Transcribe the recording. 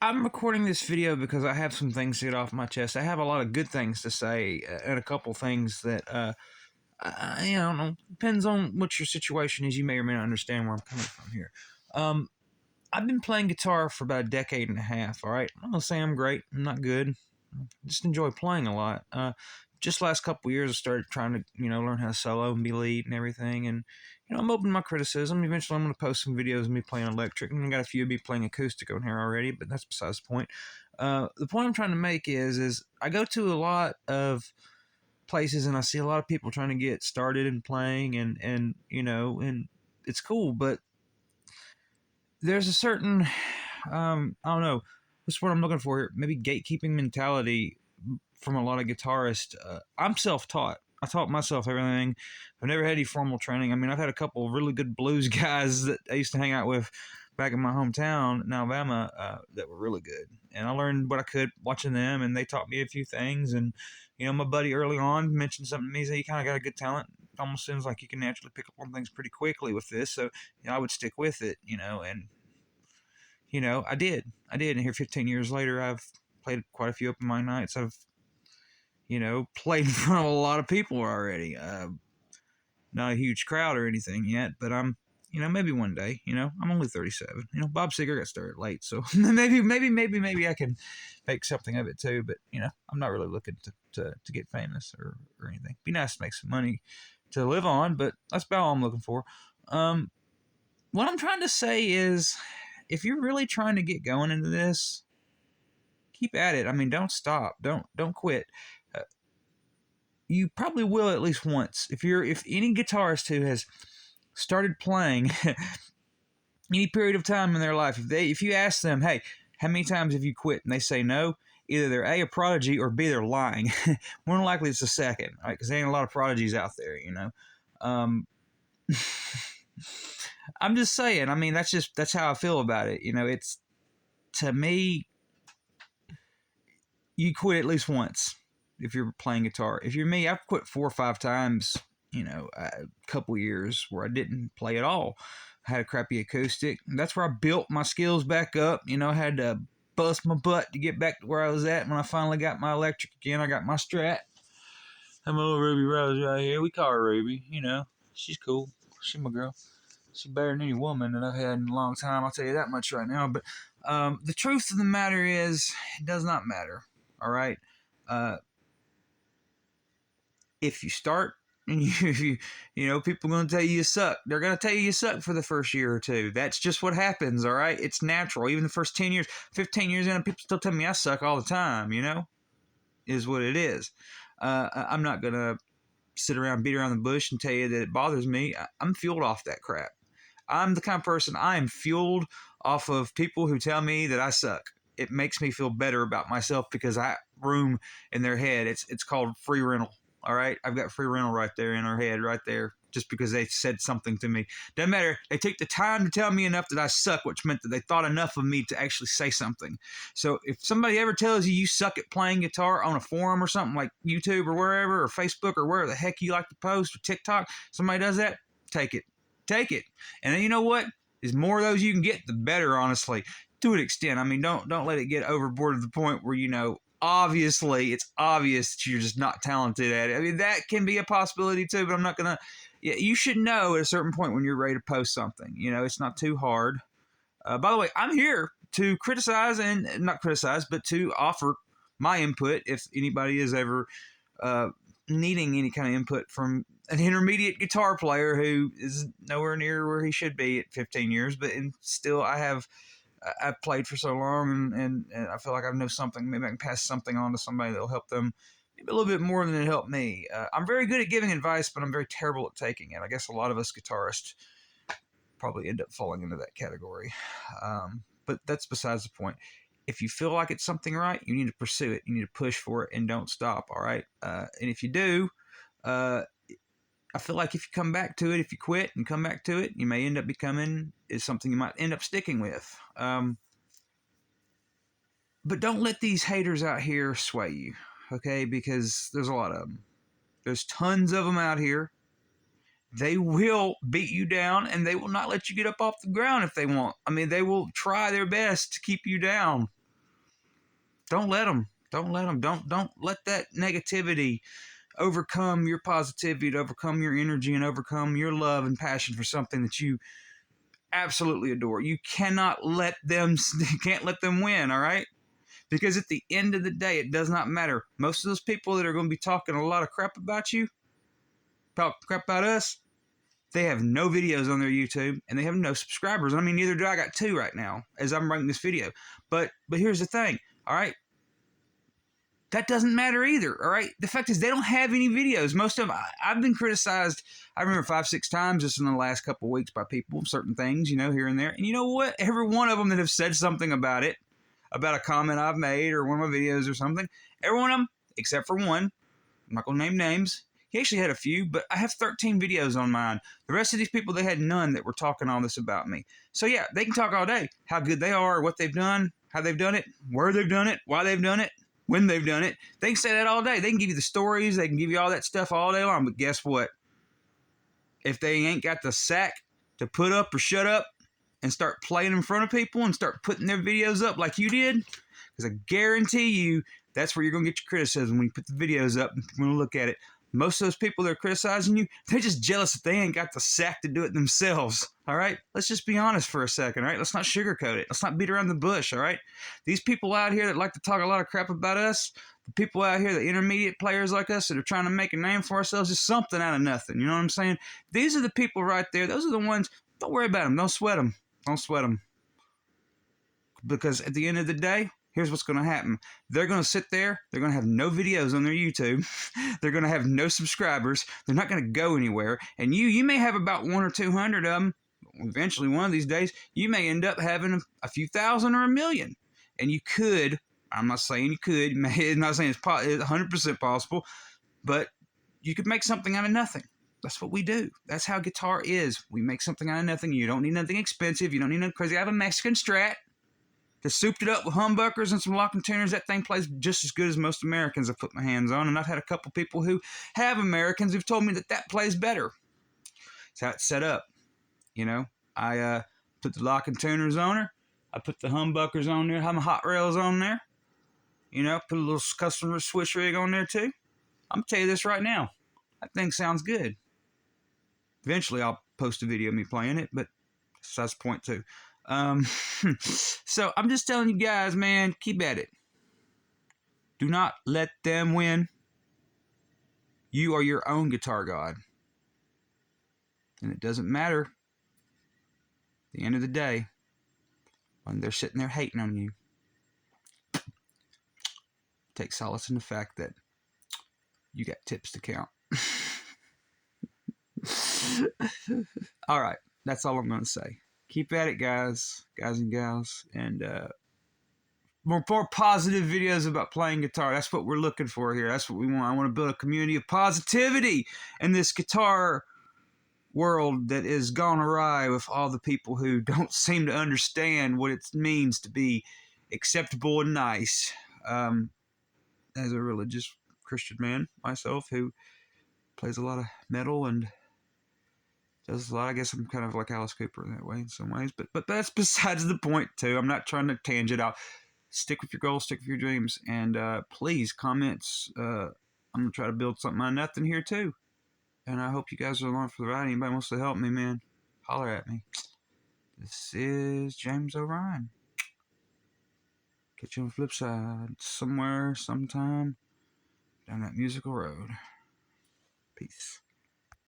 I'm recording this video because I have some things to get off my chest. I have a lot of good things to say, and a couple things that, I don't know, depends on what your situation is. You may or may not understand where I'm coming from here. I've been playing guitar for about a decade and a half, all right? I'm not gonna say I'm great. I'm not good. I just enjoy playing a lot. Just last couple years, I started trying to, learn how to solo and be lead and everything. And, I'm open to my criticism. Eventually, I'm going to post some videos of me playing electric. And I got a few of me playing acoustic on here already, but that's besides the point. The point I'm trying to make is I go to a lot of places and I see a lot of people trying to get started in playing and it's cool, but there's a certain, I don't know, what's what I'm looking for here, maybe gatekeeping mentality from a lot of guitarists. I'm self-taught. I taught myself everything. I've never had any formal training. I mean, I've had a couple of really good blues guys that I used to hang out with back in my hometown in Alabama that were really good. And I learned what I could watching them, and they taught me a few things. And, my buddy early on mentioned something to me. He said, you kind of got a good talent. It almost seems like you can naturally pick up on things pretty quickly with this. So, I would stick with it, and, I did. And here 15 years later, I've played quite a few open mic nights. I've played in front of a lot of people already. Not a huge crowd or anything yet, but I'm, maybe one day, I'm only 37. Bob Seger got started late, so maybe I can make something of it too. But I'm not really looking to get famous or anything. Be nice to make some money to live on, but that's about all I'm looking for. What I'm trying to say is, if you're really trying to get going into this, keep at it. I mean, don't stop. Don't quit. You probably will at least once. If any guitarist who has started playing any period of time in their life, if you ask them, hey, how many times have you quit, and they say no, either they're A, a prodigy, or B, they're lying. More than likely it's the second, right? Because there ain't a lot of prodigies out there, I'm just saying. I mean, that's how I feel about it. It's, to me, you quit at least once if you're playing guitar. If you're me, I've quit 4 or 5 times, a couple years where I didn't play at all. I had a crappy acoustic. That's where I built my skills back up. I had to bust my butt to get back to where I was at. When I finally got my electric again, I got my Strat. I have my little Ruby Rose right here. We call her Ruby, She's cool. She's my girl. She's better than any woman that I've had in a long time. I'll tell you that much right now. But the truth of the matter is, it does not matter. All right? If you start and people are going to tell you suck. They're going to tell you suck for the first year or two. That's just what happens, all right? It's natural. Even the first 10 years, 15 years in, people still tell me I suck all the time, is what it is. I'm not going to sit around, beat around the bush and tell you that it bothers me. I'm fueled off that crap. I'm the kind of person, I am fueled off of people who tell me that I suck. It makes me feel better about myself because I room in their head. It's called free rental. All right, I've got free rental right there in her head, right there, just because they said something to me. Doesn't matter. They took the time to tell me enough that I suck, which meant that they thought enough of me to actually say something. So if somebody ever tells you suck at playing guitar on a forum or something like YouTube or wherever, or Facebook or wherever the heck you like to post, or TikTok, somebody does that, take it. Take it. And then you know what? The more of those you can get, the better, honestly, to an extent. I mean, don't let it get overboard to the point where, obviously, it's obvious that you're just not talented at it. I mean, that can be a possibility too, but I'm not going to. You should know at a certain point when you're ready to post something. It's not too hard. By the way, I'm here to criticize and not criticize, but to offer my input if anybody is ever needing any kind of input from an intermediate guitar player who is nowhere near where he should be at 15 years, but still I've played for so long and I feel like I know something. Maybe I can pass something on to somebody that'll help them maybe a little bit more than it helped me. I'm very good at giving advice, but I'm very terrible at taking it. I guess a lot of us guitarists probably end up falling into that category. But that's besides the point. If you feel like it's something right, you need to pursue it. You need to push for it and don't stop, all right? And if you do, I feel like if you come back to it, if you quit and come back to it, you may end up becoming is something you might end up sticking with. But don't let these haters out here sway you, okay? Because there's a lot of them. There's tons of them out here. They will beat you down, and they will not let you get up off the ground if they want. I mean, they will try their best to keep you down. Don't let them. Don't let them. Don't let that negativity overcome your positivity, to overcome your energy, and overcome your love and passion for something that you absolutely adore. You cannot let them. You can't let them win. All right. Because at the end of the day, it does not matter. Most of those people that are going to be talking a lot of crap about you, talk crap about us, they have no videos on their YouTube and they have no subscribers. I mean, neither do I. I got 2 right now as I'm writing this video. But here's the thing, all right? That doesn't matter either, all right? The fact is they don't have any videos. Most of them, I've been criticized, I remember 5, 6 times just in the last couple of weeks by people, certain things, here and there. And you know what? Every one of them that have said something about it, about a comment I've made or one of my videos or something, every one of them, except for one, I'm not going to name names. He actually had a few, but I have 13 videos on mine. The rest of these people, they had none that were talking all this about me. So yeah, they can talk all day, how good they are, what they've done, how they've done it, where they've done it, why they've done it, when they've done it. They can say that all day. They can give you the stories. They can give you all that stuff all day long. But guess what? If they ain't got the sack to put up or shut up and start playing in front of people and start putting their videos up like you did, because I guarantee you that's where you're going to get your criticism when you put the videos up and people going to look at it. Most of those people that are criticizing you, they're just jealous that they ain't got the sack to do it themselves, all right? Let's just be honest for a second, all right? Let's not sugarcoat it. Let's not beat around the bush, all right? These people out here that like to talk a lot of crap about us, the people out here, the intermediate players like us that are trying to make a name for ourselves, is something out of nothing, you know what I'm saying? These are the people right there. Those are the ones, don't worry about them. Don't sweat them. Don't sweat them. Because at the end of the day, here's what's going to happen. They're going to sit there. They're going to have no videos on their YouTube. They're going to have no subscribers. They're not going to go anywhere. And you may have about 100 or 200 of them. Eventually, one of these days, you may end up having a few thousand or a million. And you could, I'm not saying you could, I'm not saying it's 100% possible, but you could make something out of nothing. That's what we do. That's how guitar is. We make something out of nothing. You don't need nothing expensive. You don't need nothing crazy. I have a Mexican Strat. Just souped it up with humbuckers and some locking tuners. That thing plays just as good as most Americans I've put my hands on. And I've had a couple people who have Americans who've told me that plays better. That's how it's set up. I put the locking tuners on her. I put the humbuckers on there. Have my hot rails on there. Put a little custom switch rig on there too. I'm going to tell you this right now. That thing sounds good. Eventually I'll post a video of me playing it, but that's the point too. So I'm just telling you guys, man, keep at it. Do not let them win. You are your own guitar god. And it doesn't matter at the end of the day when they're sitting there hating on you. Take solace in the fact that you got tips to count. All right, that's all I'm going to say. Keep at it, guys and gals, and more positive videos about playing guitar. That's what we're looking for here. That's what we want. I want to build a community of positivity in this guitar world that is gone awry with all the people who don't seem to understand what it means to be acceptable and nice. As a religious Christian man myself who plays a lot of metal and does a lot. I guess I'm kind of like Alice Cooper in that way in some ways, but that's besides the point too. I'm not trying to tangent out. Stick with your goals, stick with your dreams, and please comments. I'm gonna try to build something out of nothing here too, and I hope you guys are along for the ride. Anybody wants to help me, man, holler at me. This is James O'Ryan. Catch you on the flip side somewhere, sometime down that musical road. Peace.